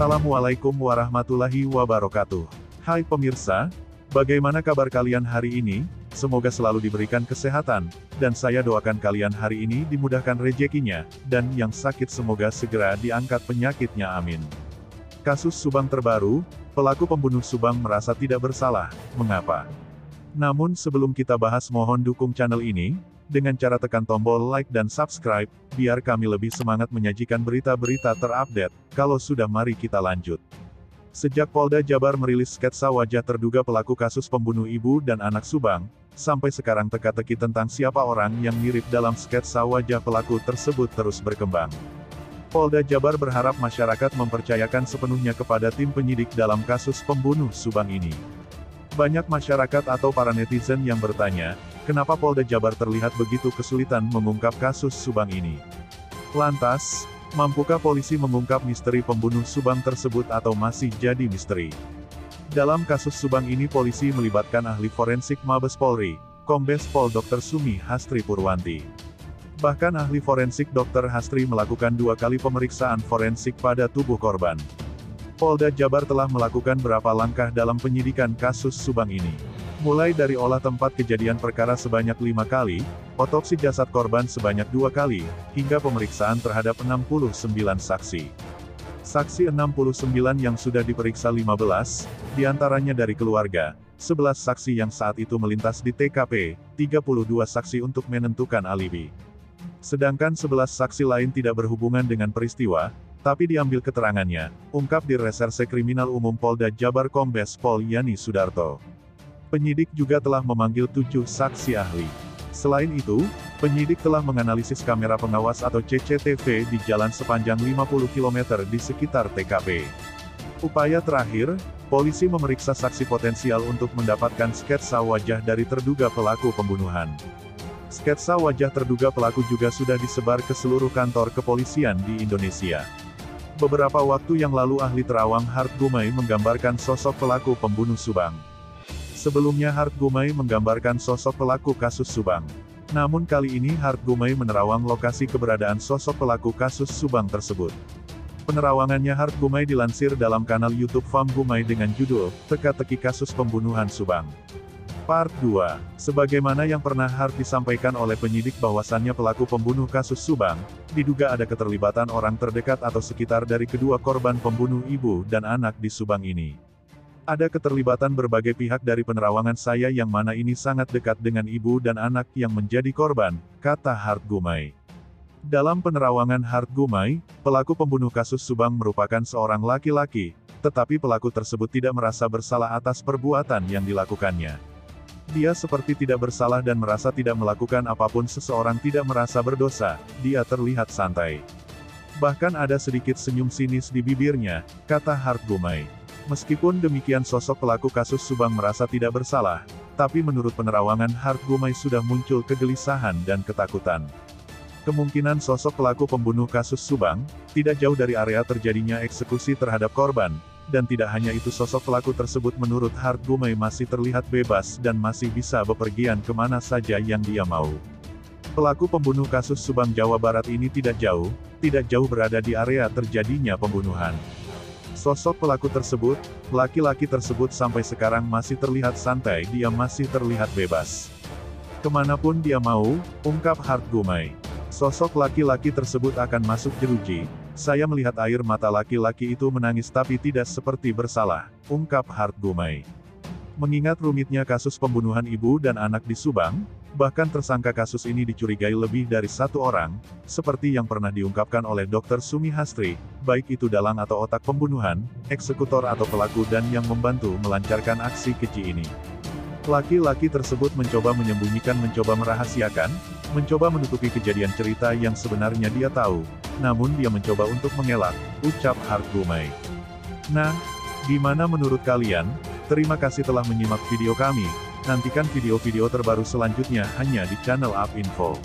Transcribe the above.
Assalamualaikum warahmatullahi wabarakatuh. Hai pemirsa, bagaimana kabar kalian hari ini? Semoga selalu diberikan kesehatan, dan saya doakan kalian hari ini dimudahkan rezekinya, dan yang sakit semoga segera diangkat penyakitnya amin. Kasus Subang terbaru, pelaku pembunuh Subang merasa tidak bersalah, mengapa? Namun sebelum kita bahas mohon dukung channel ini, dengan cara tekan tombol like dan subscribe, biar kami lebih semangat menyajikan berita-berita terupdate. Kalau sudah mari kita lanjut. Sejak Polda Jabar merilis sketsa wajah terduga pelaku kasus pembunuh ibu dan anak Subang, sampai sekarang teka-teki tentang siapa orang yang mirip dalam sketsa wajah pelaku tersebut terus berkembang. Polda Jabar berharap masyarakat mempercayakan sepenuhnya kepada tim penyidik dalam kasus pembunuh Subang ini. Banyak masyarakat atau para netizen yang bertanya, kenapa Polda Jabar terlihat begitu kesulitan mengungkap kasus Subang ini? Lantas, mampukah polisi mengungkap misteri pembunuh Subang tersebut atau masih jadi misteri? Dalam kasus Subang ini polisi melibatkan ahli forensik Mabes Polri, Kombes Pol Dr. Sumi Hastri Purwanti. Bahkan ahli forensik Dr. Hastri melakukan 2 kali pemeriksaan forensik pada tubuh korban. Polda Jabar telah melakukan beberapa langkah dalam penyidikan kasus Subang ini. Mulai dari olah tempat kejadian perkara sebanyak 5 kali, otopsi jasad korban sebanyak 2 kali, hingga pemeriksaan terhadap 69 saksi. Saksi 69 yang sudah diperiksa 15, diantaranya dari keluarga, 11 saksi yang saat itu melintas di TKP, 32 saksi untuk menentukan alibi. Sedangkan 11 saksi lain tidak berhubungan dengan peristiwa, tapi diambil keterangannya, ungkap di Reserse Kriminal Umum Polda Jabar Kombes Pol Yani Sudarto. Penyidik juga telah memanggil 7 saksi ahli. Selain itu, penyidik telah menganalisis kamera pengawas atau CCTV di jalan sepanjang 50 km di sekitar TKP. Upaya terakhir, polisi memeriksa saksi potensial untuk mendapatkan sketsa wajah dari terduga pelaku pembunuhan. Sketsa wajah terduga pelaku juga sudah disebar ke seluruh kantor kepolisian di Indonesia. Beberapa waktu yang lalu ahli terawang Hart Gumai menggambarkan sosok pelaku pembunuh Subang. Sebelumnya Hart Gumai menggambarkan sosok pelaku kasus Subang. Namun kali ini Hart Gumai menerawang lokasi keberadaan sosok pelaku kasus Subang tersebut. Penerawangannya Hart Gumai dilansir dalam kanal YouTube Fam Gumai dengan judul, Teka-teki Kasus Pembunuhan Subang. Part 2. Sebagaimana yang pernah Hart disampaikan oleh penyidik bahwasannya pelaku pembunuh kasus Subang, diduga ada keterlibatan orang terdekat atau sekitar dari kedua korban pembunuh ibu dan anak di Subang ini. Ada keterlibatan berbagai pihak dari penerawangan saya yang mana ini sangat dekat dengan ibu dan anak yang menjadi korban, kata Hart Gumai. Dalam penerawangan Hart Gumai, pelaku pembunuh kasus Subang merupakan seorang laki-laki, tetapi pelaku tersebut tidak merasa bersalah atas perbuatan yang dilakukannya. Dia seperti tidak bersalah dan merasa tidak melakukan apapun. Seseorang tidak merasa berdosa, dia terlihat santai. Bahkan ada sedikit senyum sinis di bibirnya, kata Hart Gumai. Meskipun demikian sosok pelaku kasus Subang merasa tidak bersalah, tapi menurut penerawangan Hart Gumai sudah muncul kegelisahan dan ketakutan. Kemungkinan sosok pelaku pembunuh kasus Subang, tidak jauh dari area terjadinya eksekusi terhadap korban. Dan tidak hanya itu sosok pelaku tersebut menurut Hart Gumai masih terlihat bebas dan masih bisa bepergian kemana saja yang dia mau. Pelaku pembunuh kasus Subang Jawa Barat ini tidak jauh berada di area terjadinya pembunuhan. Sosok pelaku tersebut, laki-laki tersebut sampai sekarang masih terlihat santai, dia masih terlihat bebas. Kemanapun dia mau, ungkap Hart Gumai. Sosok laki-laki tersebut akan masuk jeruji. Saya melihat air mata laki-laki itu menangis tapi tidak seperti bersalah, ungkap Hart Gumai. Mengingat rumitnya kasus pembunuhan ibu dan anak di Subang, bahkan tersangka kasus ini dicurigai lebih dari 1 orang, seperti yang pernah diungkapkan oleh Dr. Sumi Hastri, baik itu dalang atau otak pembunuhan, eksekutor atau pelaku dan yang membantu melancarkan aksi keji ini. Laki-laki tersebut mencoba menyembunyikan, mencoba merahasiakan, mencoba menutupi kejadian cerita yang sebenarnya dia tahu, namun dia mencoba untuk mengelak, ucap Hart Gumai. Nah, gimana menurut kalian? Terima kasih telah menyimak video kami, nantikan video-video terbaru selanjutnya hanya di channel Up Info.